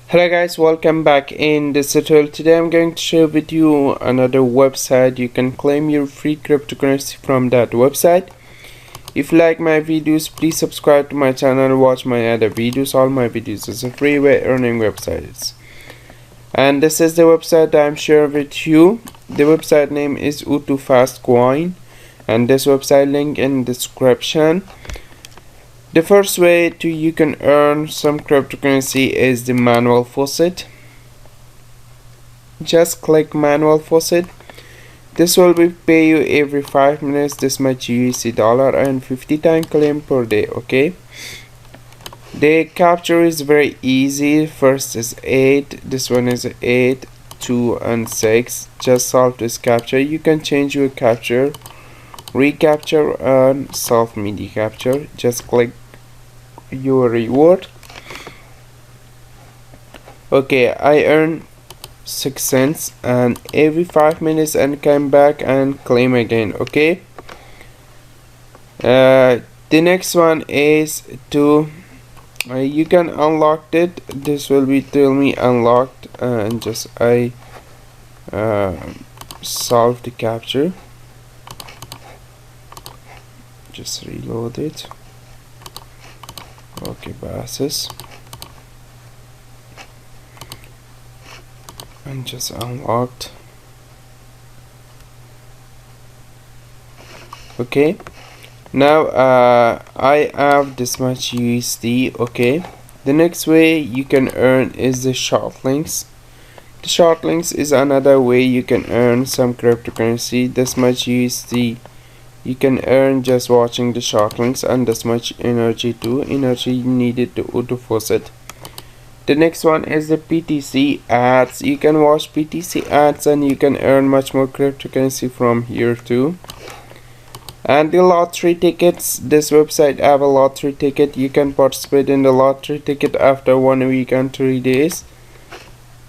Hello guys, welcome back. In this tutorial today I'm going to share with you another website. You can claim your free cryptocurrency from that website. If you like my videos, please subscribe to my channel, watch my other videos. All my videos is a freeway earning websites. And this is the website I'm sharing with you. The website name is AutoFastCoin, and this website link in description. The first way you can earn some cryptocurrency is the manual faucet. Just click manual faucet. This will be pay you every 5 minutes this much USD dollar and 50 times claim per day. Okay, the capture is very easy. First is 8, this one is 8, 2 and 6. Just solve this capture. You can change your capture, recapture and solve media capture. Just click your reward. Okay, I earn 6 cents and every 5 minutes and come back and claim again. Okay, the next one is to you can unlock it. This will be tell me unlocked, and just I solve the capture. Just reload it. Okay, passes and just unlocked. Okay, now I have this much USD. Okay, the next way you can earn is the short links. The short links is another way you can earn some cryptocurrency. This much USD you can earn just watching the short links, and this much energy needed to auto faucet. The next one is the PTC ads. You can watch PTC ads and you can earn much more cryptocurrency from here too. And the lottery tickets, this website have a lottery ticket. You can participate in the lottery ticket after 1 week and 3 days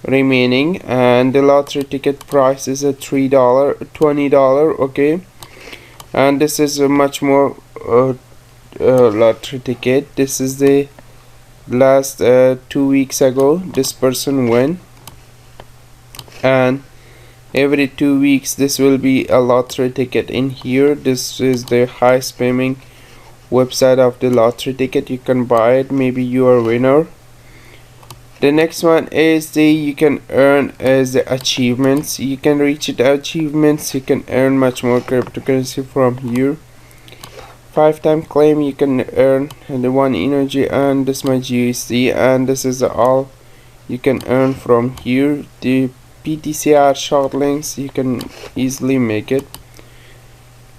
remaining, and the lottery ticket price is a $3 $20. Okay, and this is a much more lottery ticket. This is the last 2 weeks ago this person won, and every 2 weeks this will be a lottery ticket in here. This is the high spamming website of the lottery ticket. You can buy it, maybe you are a winner. The next one is the you can earn as the achievements. You can reach the achievements, you can earn much more cryptocurrency from here. 5 times claim you can earn the 1 energy and this much USD, and this is all you can earn from here. The PTCR short links you can easily make it.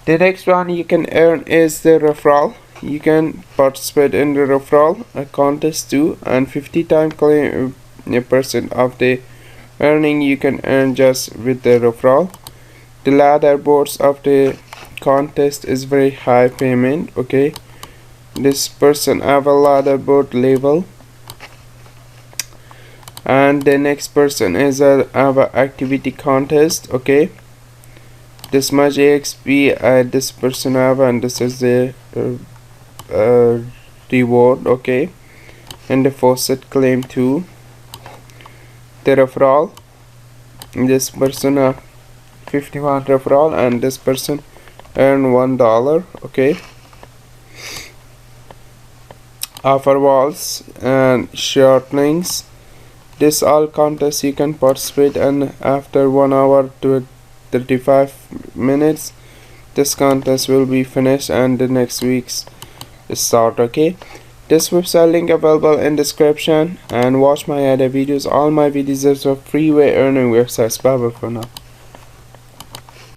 The next one you can earn is the referral. You can participate in the referral contest too, and 50 times claim percent of the earning you can earn just with the referral. The leaderboards of the contest is very high payment. Okay, this person have a leaderboard level, and the next person is have a activity contest. Okay, this much AXP this person have, and this is the reward. Okay, and the faucet claim too. The referral, this person have 51 referral, and this person earn $1. Okay, offer walls and short links, this all contests you can participate, and after 1 hour to 35 minutes this contest will be finished and the next week's start. Okay, this website link available in description, and watch my other videos. All my videos are freeway earning websites. Bye bye for now.